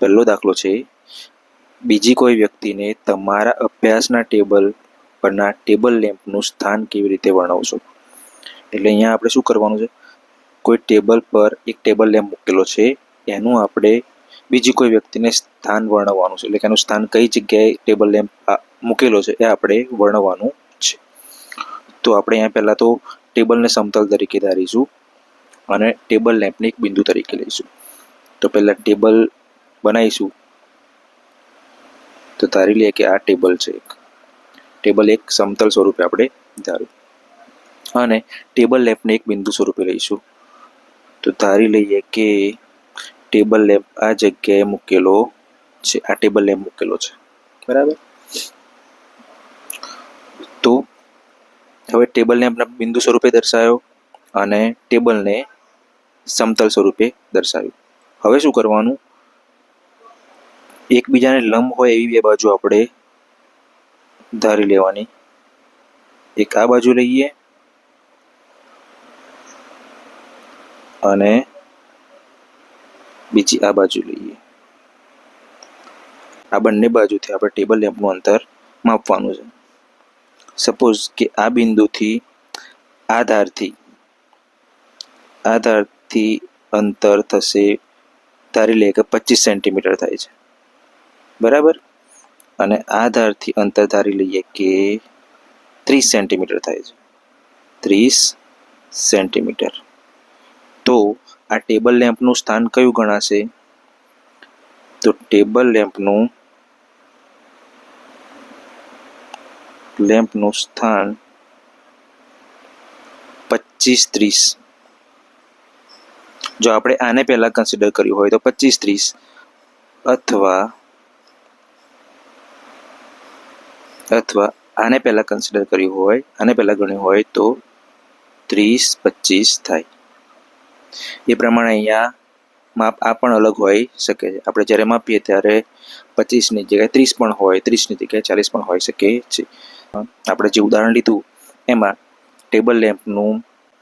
પહેલો દાખલો છે, બીજી કોઈ વ્યક્તિને તમારા અભ્યાસના ટેબલ પરના ટેબલ લેમ્પનું સ્થાન કેવી રીતે વર્ણવશો? એટલે અહીંયા આપણે શું કરવાનું છે, કોઈ ટેબલ પર એક ટેબલ લેમ્પ મૂકેલો છે, એનું આપણે બીજી કોઈ વ્યક્તિને સ્થાન વર્ણવવાનું છે, એટલે કે એનું સ્થાન કઈ જગ્યાએ ટેબલ લેમ્પ મૂકેલો છે એ આપણે વર્ણવવાનું છે. તો આપણે અહીંયા પહેલાં તો ટેબલને સમતલ તરીકે ધારીશું અને ટેબલ લેમ્પને એક બિંદુ તરીકે લઈશું. તો પહેલાં ટેબલ બનાવીશું. તો ધારી લઈએ કે આ ટેબલ છે, ટેબલ એક સમતલ સ્વરૂપે આપણે ધાર્યું અને ટેબલ લેમ્પને એક બિંદુ સ્વરૂપે લઈશું. તો ધારી લઈએ કે ટેબલ લેમ્પ આ જગ્યાએ મૂકેલો છે, આ ટેબલ લેમ્પ મૂકેલો છે, બરાબર. તો હવે ટેબલ લેમ્પના બિંદુ સ્વરૂપે દર્શાવ્યો અને ટેબલને સમતલ સ્વરૂપે દર્શાવ્યું. હવે શું કરવાનું, એકબીજાને લંબ હોય એવી બે બાજુ આપણે ધારી લેવાની. એક આ બાજુ લઈએ અને બીજી આ બાજુ લઈએ. આ બંને બાજુથી આપણે ટેબલ લેમ્પનું અંતર માપવાનું છે. સપોઝ કે આ બિંદુથી આ ધારથી અંતર થશે, ધારી લઈએ કે 25 સેન્ટીમીટર થાય છે, બરાબર. અને આ ધારથી અંતર ધારી લઈએ કે 30 સેન્ટીમીટર થાય છે, 30 સેન્ટીમીટર. તો આ ટેબલ લેમ્પનું સ્થાન કયું ગણાશે? તો ટેબલ લેમ્પનું સ્થાન 25-30. જો આપણે આને પહેલા કન્સિડર કર્યું હોય તો 25-30 અથવા આને પહેલા કન્સિડર કર્યું હોય, આને પહેલા ગણ્યું હોય તો 30-25 થાય. એ પ્રમાણે અહીંયા માપ આ પણ અલગ હોઈ શકે છે. આપણે જ્યારે માપીએ ત્યારે 25ની જગ્યાએ 30 પણ હોય, 30ની જગ્યાએ 40 પણ હોઈ શકે છે. આપણે જે ઉદાહરણ લીધું એમાં ટેબલ લેમ્પનું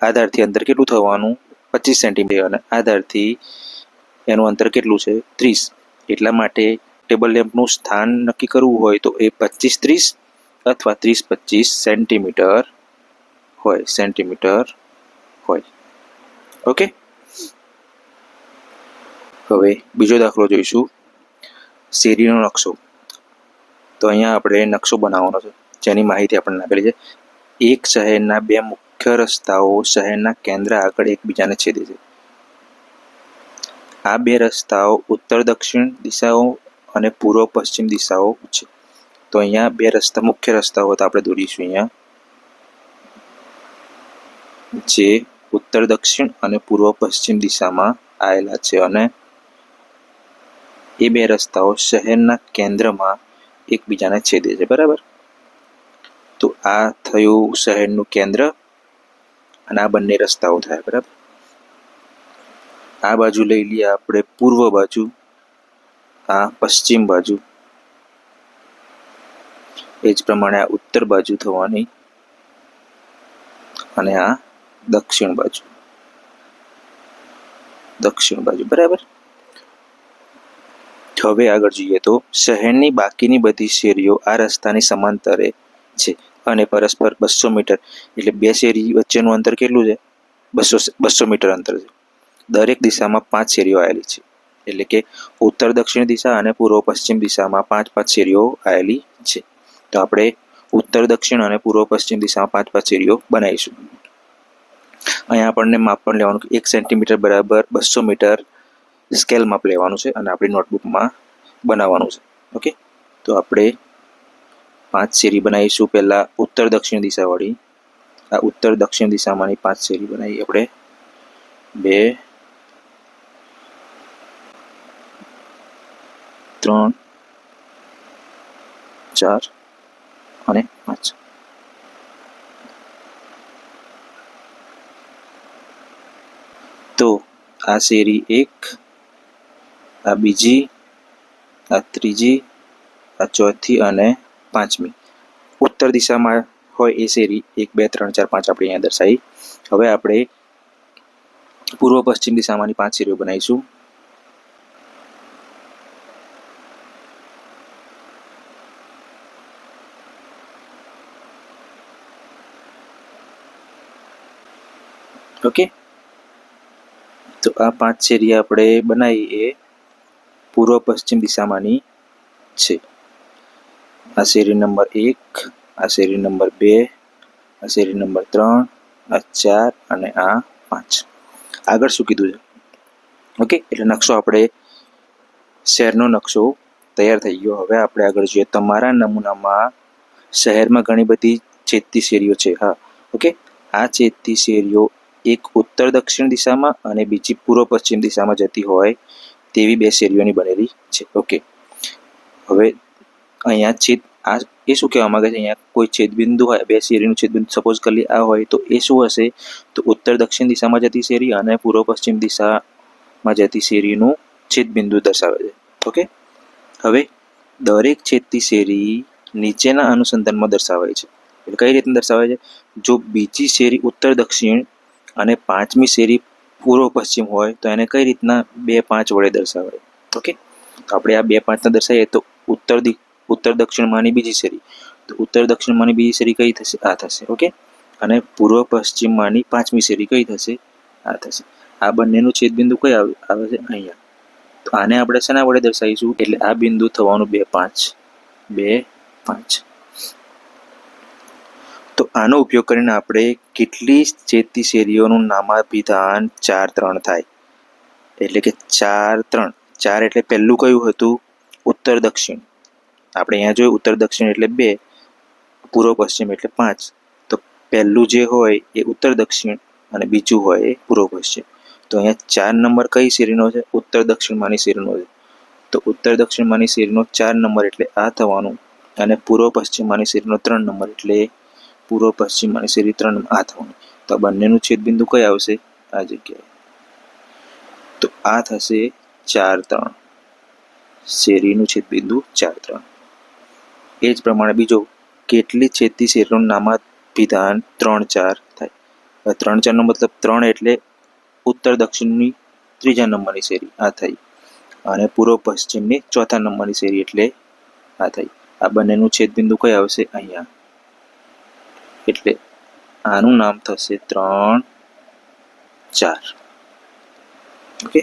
આધારથી અંતર કેટલું થવાનું? 25 સેન્ટીમીટર અને આધારથી એનું અંતર કેટલું છે? 30. એટલા માટે ટેબલ લેમ્પનું સ્થાન નક્કી કરવું હોય તો એ 25-30 અથવા 30-25 સેન્ટીમીટર હોય. ઓકે. હવે બીજો દાખલો જોઈશું, શેરીનો નકશો. તો અહીંયા આપણે નકશો બનાવવાનો છે, જેની માહિતી આપણને આપેલી છે. એક શહેરના બે મુખ્ય રસ્તાઓ શહેરના કેન્દ્ર આગળ એકબીજાને છેદે છે. આ બે રસ્તાઓ ઉત્તર દક્ષિણ દિશાઓ અને પૂર્વ પશ્ચિમ દિશાઓ છે. તો અહીંયા બે મુખ્ય રસ્તાઓ તો આપણે દોરીશું અહીંયા, જે ઉત્તર દક્ષિણ અને પૂર્વ પશ્ચિમ દિશામાં આવેલા છે અને એ બે રસ્તાઓ શહેરના કેન્દ્રમાં એકબીજાને છેદે છે, બરાબર. તો આ થયું શહેરનું કેન્દ્ર અને આ બંને રસ્તાઓ થયા, બરાબર. આ બાજુ લઈ લઈએ આપણે પૂર્વ બાજુ, આ પશ્ચિમ બાજુ, એ જ પ્રમાણે આ ઉત્તર બાજુ થવાની અને આ દક્ષિણ બાજુ, બરાબર. હવે આગળ જોઈએ તો શહેરની બાકીની બધી શેરીઓ આ રસ્તાની સમાંતરે છે અને પરસ્પર 200 મીટર, એટલે બે શેરી વચ્ચેનું અંતર કેટલું છે? 200 મીટર અંતર છે. દરેક દિશામાં 5 શેરીઓ આવેલી છે, એટલે કે ઉત્તર દક્ષિણ દિશા અને પૂર્વ પશ્ચિમ દિશામાં 5-5 શેરીઓ આવેલી છે. તો આપણે ઉત્તર દક્ષિણ અને પૂર્વ પશ્ચિમ દિશામાં 5-5 શેરીઓ બનાવીશું. અહીંયા આપણને માપ પણ લેવાનું કે 1 સેન્ટીમીટર બરાબર 200 મીટર સ્કેલ માપ લેવાનું છે અને આપણી નોટબુકમાં બનાવવાનું છે. ઓકે. તો આપણે 5 શેરી બનાવીશું. પહેલા ઉત્તર દક્ષિણ દિશાવાળી, આ ઉત્તર દક્ષિણ દિશામાંની 5 શેરી બનાવી આપણે. 2, 3, 4 અને 5. તો આ શેરી 1, આ બીજી, આ ત્રીજી, આ ચોથી અને 5મી. ઉત્તર દિશામાં હોય એ શેરી 1, 2, 3, 4, 5 આપણે અહીંયા દર્શાવી. હવે આપણે પૂર્વ પશ્ચિમ દિશામાંની 5 શેરીઓ બનાવીશું. ઓકે, તો આ 5 શેરી આપણે બનાવી એ પૂર્વ પશ્ચિમ દિશામાંની છે. આ શેરી નંબર 1, આ શેરી નંબર 2, આ શેરી નંબર 3, આ 4 અને આ 5. આગળ શું કીધું છે? ઓકે, એટલે નકશો આપણે શહેરનો નકશો તૈયાર થઈ ગયો. હવે આપણે આગળ જોઈએ. તમારા નમૂનામાં શહેરમાં ઘણી બધી છેદતી શેરીઓ છે. હા, ઓકે, આ છેદતી શેરીઓ એક ઉત્તર દક્ષિણ દિશામાં અને બીજી પૂર્વ પશ્ચિમ દિશામાં જતી હોય તેવી 2 શેરીઓની બનેલી છે. ઓકે, હવે અહીંયા છેદ આ એ શું કહેવા માંગે છે? અહીંયા કોઈ છેદબિંદુ હોય, 2 શેરીનું છેદબિંદુ સપોઝ કરી આ હોય તો એ શું હશે? તો ઉત્તર દક્ષિણ દિશામાં જતી શેરી અને પૂર્વ પશ્ચિમ દિશામાં જતી શેરીનું છેદબિંદુ દર્શાવે છે. ઓકે, હવે દરેક છેદતી શેરી નીચેના અનુસંધાનમાં દર્શાવાય છે. એટલે કઈ રીતે દર્શાવાય છે? જો બીજી શેરી ઉત્તર દક્ષિણ અને 5મી શેરી પૂર્વ પશ્ચિમ હોય તો એને કઈ રીતના 2 5 વડે દર્શાવાય? ઓકે, તો આપણે આ 2 5 દર્શાવીએ તો ઉત્તર દક્ષિણમાંની બીજી શેરી, તો ઉત્તર દક્ષિણમાંની બીજી શેરી કઈ થશે? આ થશે. ઓકે, અને પૂર્વ પશ્ચિમમાંની 5મી શેરી કઈ થશે? આ થશે. આ બંનેનું છેદબિંદુ કઈ આવે છે? અહીંયા. તો આને આપણે શેના વડે દર્શાવીશું? એટલે આ બિંદુ થવાનું 2 5 2 5. તો આનો ઉપયોગ કરીને આપણે કેટલી છેદતી શેરીઓનું નામાભિધાન 4 3 થાય? એટલે કે 4 3. 4 એટલે પહેલું કયું હતું? ઉત્તર દક્ષિણ. આપણે અહીંયા જોયું ઉત્તર દક્ષિણ એટલે 2, પૂર્વ પશ્ચિમ એટલે 5. તો પહેલું જે હોય એ ઉત્તર દક્ષિણ અને બીજું હોય એ પૂર્વ પશ્ચિમ. તો અહીંયા 4 નંબર કઈ શેરીનો છે? ઉત્તર દક્ષિણમાંની શેરીનો છે. તો ઉત્તર દક્ષિણમાંની શેરીનો 4 નંબર એટલે આ થવાનું, અને પૂર્વ પશ્ચિમમાંની શેરીનો 3 નંબર એટલે પૂર્વ પશ્ચિમમાંની શેરી 3 નંબર આ થવાનું. તો આ બંનેનું છેદબિંદુ કઈ આવશે? આ જગ્યાએ. તો આ થશે 4 3. શેરીનું છેદબિંદુ 4 3. એ જ પ્રમાણે બીજો, કેટલી છેદતી શેરીનું નામાભિધાન 3 4 થાય? 3 4 નો મતલબ 3 એટલે ઉત્તર દક્ષિણની 3જા નંબરની શેરી આ થઈ, અને પૂર્વ પશ્ચિમની 4થા નંબરની શેરી એટલે આ થઈ. આ બંનેનું છેદબિંદુ કઈ આવશે? અહીંયા. એટલે આનું નામ થશે 3 4. ઓકે,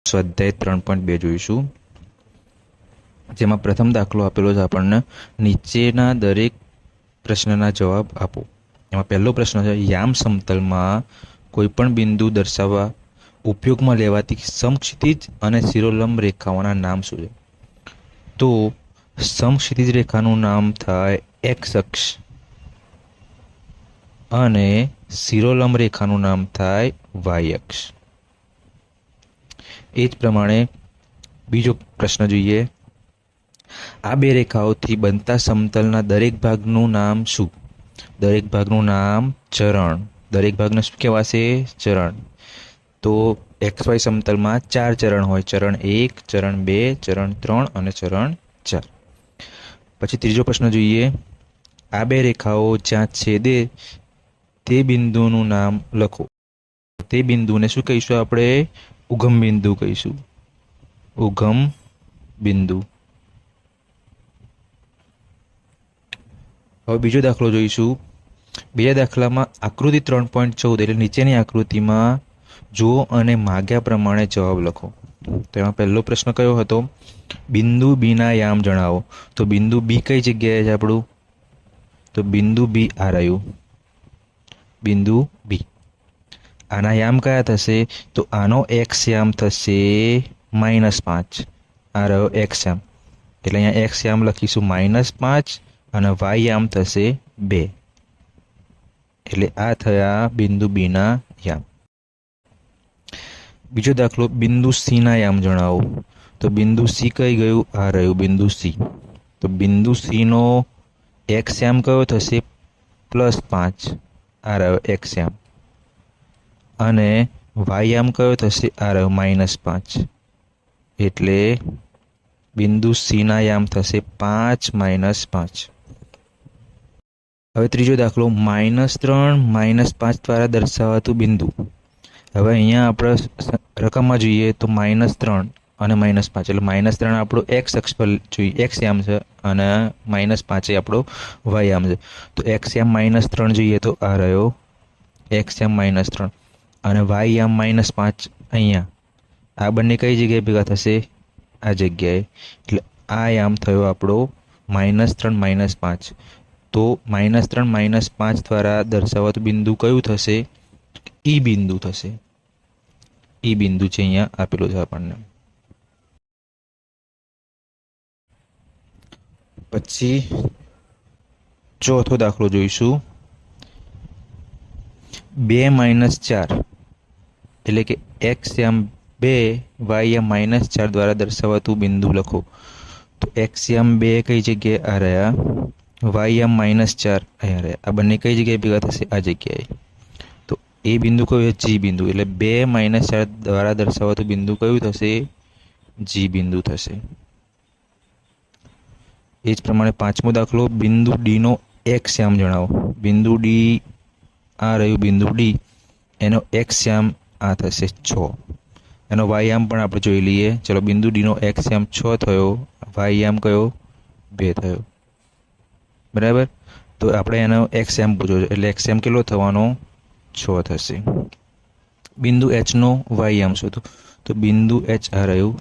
સ્વાધ્યાય 3.2 જોઈશું, જેમાં પ્રથમ દાખલો આપેલો છે આપણને. નીચેના દરેક પ્રશ્નના જવાબ આપો. એમાં પહેલો પ્રશ્ન છે, યામ સમતલમાં કોઈ પણ બિંદુ દર્શાવવા ઉપયોગમાં લેવાતી સમક્ષિતિજ અને શિરોલંબ રેખાઓના નામ શું છે? તો સમક્ષિતિજ રેખાનું નામ થાય એક્સ અક્ષ અને શિરોલંબ રેખાનું નામ થાય વાય અક્ષ. એ જ પ્રમાણે બીજો પ્રશ્ન જોઈએ. આ 2 રેખાઓથી બનતા સમતલના દરેક ભાગનું નામ શું? દરેક ભાગનું નામ ચરણ. દરેક ભાગને શું કહેવાશે? ચરણ. તો એક્સ વાય સમતલમાં 4 ચરણ હોય. ચરણ 1, ચરણ 2, ચરણ 3 અને ચરણ 4. પછી ત્રીજો પ્રશ્ન જોઈએ. આ 2 રેખાઓ જ્યાં છેદે તે બિંદુનું નામ લખો. તે બિંદુને શું કહીશું આપણે? ઉગમ બિંદુ કહીશું. ઉગમ બિંદુ. હવે બીજો દાખલો જોઈશું. બીજા દાખલામાં આકૃતિ 3.14 એટલે નીચેની આકૃતિમાં જુઓ અને માગ્યા પ્રમાણે જવાબ લખો. તો એમાં પહેલો પ્રશ્ન કયો હતો? બિંદુ બીના યામ જણાવો. તો બિંદુ બી કઈ જગ્યાએ છે આપણું? તો બિંદુ બી આ રહ્યું, બિંદુ બી. આના યામ કયા થશે? તો આનો એક્સ યામ થશે -5. આ રહ્યો એક્સ યામ, એટલે અહીંયા એક્સ યામ લખીશું -5 અને વાય યામ થશે 2. એટલે આ થયા બિંદુ બીના યામ. બીજો દાખલો, બિંદુ સીના યામ જણાવો. તો બિંદુ સી કઈ ગયું? આ રહ્યું બિંદુ સી. તો બિંદુ સીનો એક્સ યામ કયો થશે? +5. આ રહ્યો એક્સ યામ. અને વાય યામ કયો થશે? આ રહ્યો -5. એટલે બિંદુ સીના યામ થશે 5 -5. હવે ત્રીજો દાખલો, -3 -5 દ્વારા દર્શાવાતું બિંદુ. હવે અહીંયા આપણે રકમમાં જોઈએ તો -3 અને -5 એટલે -3 આપણું એક્સ અક્ષ પર જોઈએ, એક્સ યામ છે, અને -5 એ આપણો વાય યામ છે. તો એક્સ યામ -3 જોઈએ તો આ રહ્યો એક્સ યામ -3 અને વાય યામ -5 અહીંયા. આ બંને કઈ જગ્યાએ ભેગા થશે? આ જગ્યાએ. એટલે આ યામ થયો આપણો -3 -5. તો -3 -5 દ્વારા દર્શાવાતું બિંદુ કયું થશે? ઈ બિંદુ થશે. ઈ બિંદુ છે અહીંયા આપેલું છે આપણને. પછી ચોથો દાખલો જોઈશું. 2 - 4 એટલે કે એક્સ યામ 2 વાય યામ -4 દ્વારા દર્શાવાતું બિંદુ લખો. તો એક્સ યામ 2 કઈ જગ્યાએ? આ રહ્યા. વાય યામ -4 અહીંયા રહ્યા. આ બંને કઈ જગ્યાએ ભેગા થશે? આ જગ્યાએ. તો એ બિંદુ કયું? જી બિંદુ. એટલે 2 - 4 દ્વારા દર્શાવાતું બિંદુ કયું થશે? જી બિંદુ થશે. એ જ પ્રમાણે પાંચમો દાખલો. બિંદુ ડી નો એક્સ યામ જણાવો. બિંદુ ડી આ રહ્યું બિંદુ ડી, એનો એક્સ યામ આ થશે 6. એનો વાય યામ પણ આપણે જોઈ લઈએ. ચલો, બિંદુ ડી નો એક્સ યામ 6 થયો, વાય યામ કયો? 2 થયો. બરાબર. તો આપણે એનો એક્સ યામ પૂછ્યો છે, એટલે એક્સ યામ કેટલો થવાનો? 6 થશે. બિંદુ એચ નો વાય યામ શોધો. તો બિંદુ એચ આ રહ્યું.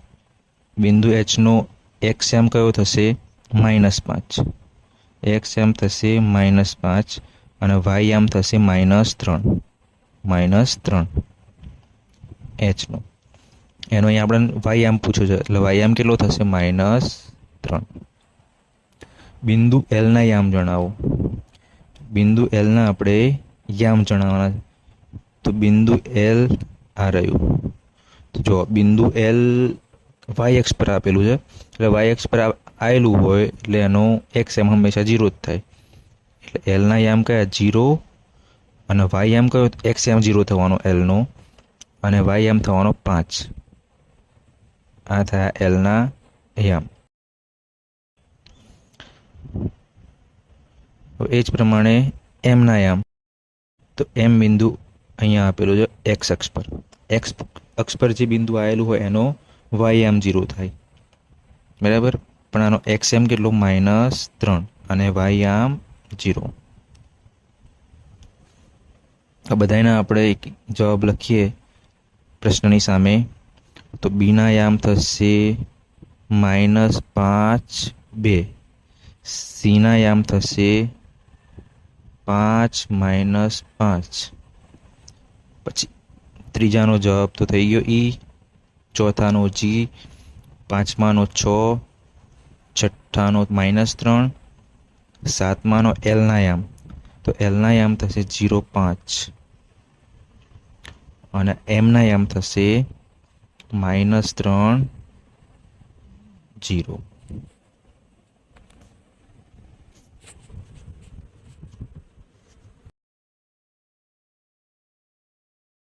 બિંદુ એચ નો એક્સ યામ કયો થશે? -5. એક્સ યામ થશે -5 અને વાય યામ થશે -3 એચ નો. એનો અહીંયા આપણે વાય યામ પૂછ્યો છે, એટલે વાય યામ કેટલો થશે? -3. બિંદુ એલ ના યામ જણાવો. બિંદુ એલ ના આપણે યામ જણાવવાના. તો બિંદુ એલ આ રહ્યું. તો જો બિંદુ એલ વાય એક્સ પર આપેલું છે, એટલે વાય એક્સ પર આવેલું હોય એટલે એનો એક્સ એમ હંમેશા 0 જ થાય. એટલે એલ ના યામ કયા? 0. અને વાય યામ કયો? એક્સ યામ 0 થવાનો એલ નો, અને વાય યામ થવાનો 5. આ થયા એલ ના યામ. એ જ પ્રમાણે એમ ના યામ. તો એમ બિંદુ અહીંયા આપેલું છે એક્સ અક્ષ પર. એક્સ અક્ષ પર જે બિંદુ આવેલું હોય એનો વાય યામ 0 થાય. બરાબર. પણ આનો એક્સ એમ કેટલો? -3 અને વાય યામ 0. આ બધાના આપણે એક જવાબ લખીએ પ્રશ્નની સામે. તો બી ના યામ થશે -5 2. સી ના યામ થશે 5 - 5. પછી ત્રીજાનો જવાબ તો થઈ ગયો ઈ, ચોથાનો જી, પાંચમાનો 6, છઠ્ઠાનો -3, સાતમાનો એલ ના યામ. તો એલ ના યામ થશે 0.5 અને એમ ના યામ થશે -3 0.